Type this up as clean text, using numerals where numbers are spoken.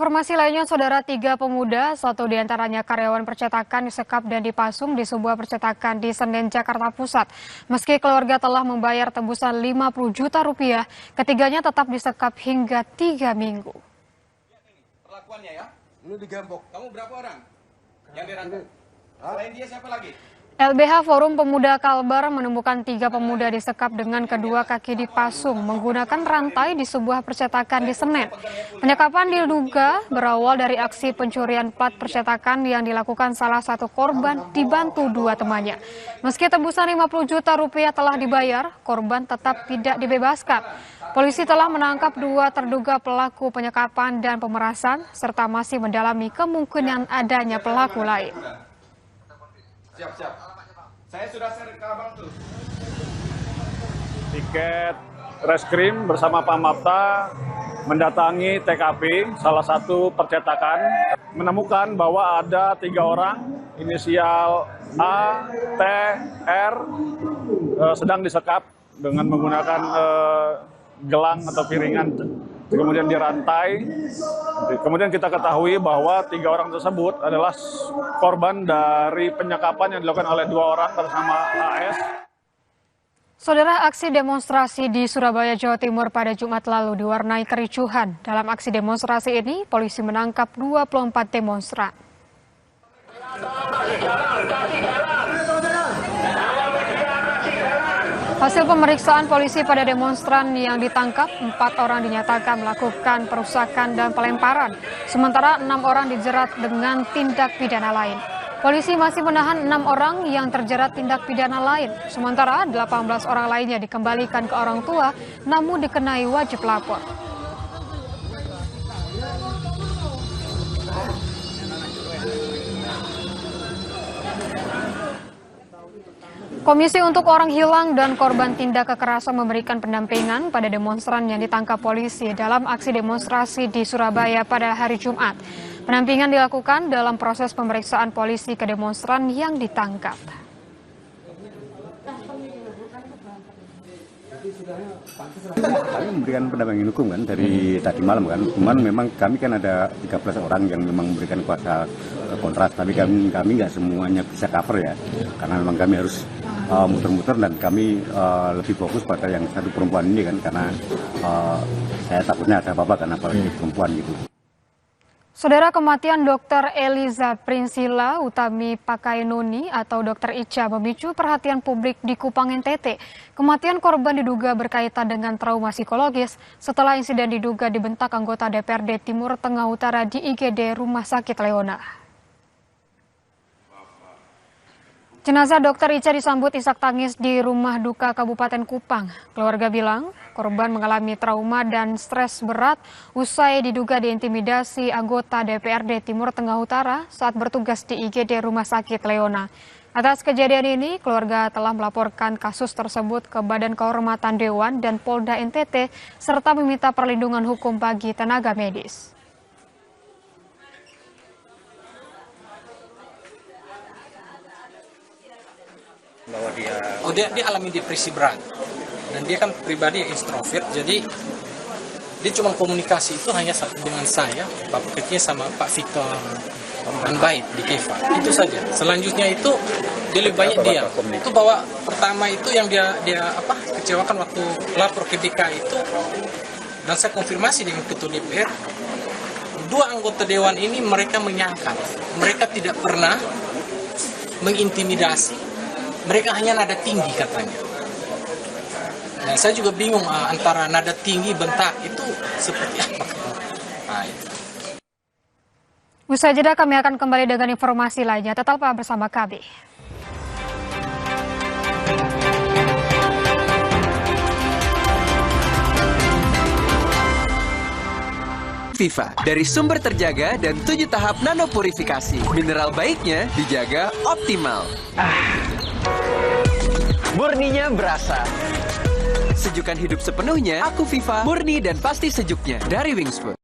Informasi lainnya, saudara, 3 pemuda, satu diantaranya karyawan percetakan, disekap dan dipasung di sebuah percetakan di Senen, Jakarta Pusat. Meski keluarga telah membayar tebusan 50 juta rupiah, ketiganya tetap disekap hingga 3 minggu. Perlakuannya ya? Lu digembok. Kamu berapa orang yang dirangkap? Selain dia siapa lagi? LBH Forum Pemuda Kalbar menemukan 3 pemuda disekap dengan kedua kaki dipasung menggunakan rantai di sebuah percetakan di Senen. Penyekapan diduga berawal dari aksi pencurian plat percetakan yang dilakukan salah satu korban dibantu 2 temannya. Meski tebusan 50 juta rupiah telah dibayar, korban tetap tidak dibebaskan. Polisi telah menangkap 2 terduga pelaku penyekapan dan pemerasan serta masih mendalami kemungkinan adanya pelaku lain. Siap. Saya sudah share ke abang tuh. Tiket Reskrim bersama Pamapta mendatangi TKP salah satu percetakan, menemukan bahwa ada 3 orang inisial A, T, R sedang disekap dengan menggunakan gelang atau piringan, kemudian dirantai. Kemudian kita ketahui bahwa 3 orang tersebut adalah korban dari penyekapan yang dilakukan oleh 2 orang bersama AS. Saudara, aksi demonstrasi di Surabaya, Jawa Timur pada Jumat lalu diwarnai kericuhan. Dalam aksi demonstrasi ini, polisi menangkap 24 demonstran. Hasil pemeriksaan polisi pada demonstran yang ditangkap, 4 orang dinyatakan melakukan perusakan dan pelemparan, sementara 6 orang dijerat dengan tindak pidana lain. Polisi masih menahan 6 orang yang terjerat tindak pidana lain, sementara 18 orang lainnya dikembalikan ke orang tua, namun dikenai wajib lapor. Komisi untuk Orang Hilang dan Korban Tindak Kekerasan memberikan pendampingan pada demonstran yang ditangkap polisi dalam aksi demonstrasi di Surabaya pada hari Jumat. Pendampingan dilakukan dalam proses pemeriksaan polisi ke demonstran yang ditangkap. Kami memberikan pendampingan hukum kan dari tadi malam kan, cuman memang kami kan ada 13 orang yang memang memberikan kuasa kontras, tapi kami nggak semuanya bisa cover ya, karena memang kami harus muter-muter dan kami lebih fokus pada yang satu perempuan ini kan, karena saya takutnya ada apa-apa karena apalagi perempuan gitu. Saudara, kematian Dr. Eliza Prinsila Utami Pakainoni atau Dr. Ica memicu perhatian publik di Kupang, NTT. Kematian korban diduga berkaitan dengan trauma psikologis setelah insiden diduga dibentak anggota DPRD Timur Tengah Utara di IGD Rumah Sakit Leona. Jenazah Dr. Ica disambut isak tangis di rumah duka Kabupaten Kupang. Keluarga bilang korban mengalami trauma dan stres berat usai diduga diintimidasi anggota DPRD Timur Tengah Utara saat bertugas di IGD Rumah Sakit Leona. Atas kejadian ini, keluarga telah melaporkan kasus tersebut ke Badan Kehormatan Dewan dan Polda NTT serta meminta perlindungan hukum bagi tenaga medis. Dia alami depresi berat dan dia kan pribadi yang introvert, jadi dia cuma komunikasi itu hanya dengan saya, Pak Ketia sama Pak Victor Anbait di Keva, itu saja. Selanjutnya itu dia lebih banyak diam. Itu bahwa pertama itu yang dia kecewakan waktu lapor ke BK itu, dan saya konfirmasi dengan Ketua DPR, 2 anggota Dewan ini mereka menyangkal, mereka tidak pernah mengintimidasi. Mereka hanya nada tinggi katanya. Nah, saya juga bingung antara nada tinggi bentak itu seperti apa. Nah, itu. Usai jeda kami akan kembali dengan informasi lainnya. Tetaplah bersama kami. Viva, dari sumber terjaga dan 7 tahap nanopurifikasi. Mineral baiknya dijaga optimal. Murninya berasa. Sejukan hidup sepenuhnya, Aku Viva, murni dan pasti sejuknya dari Wingsfood.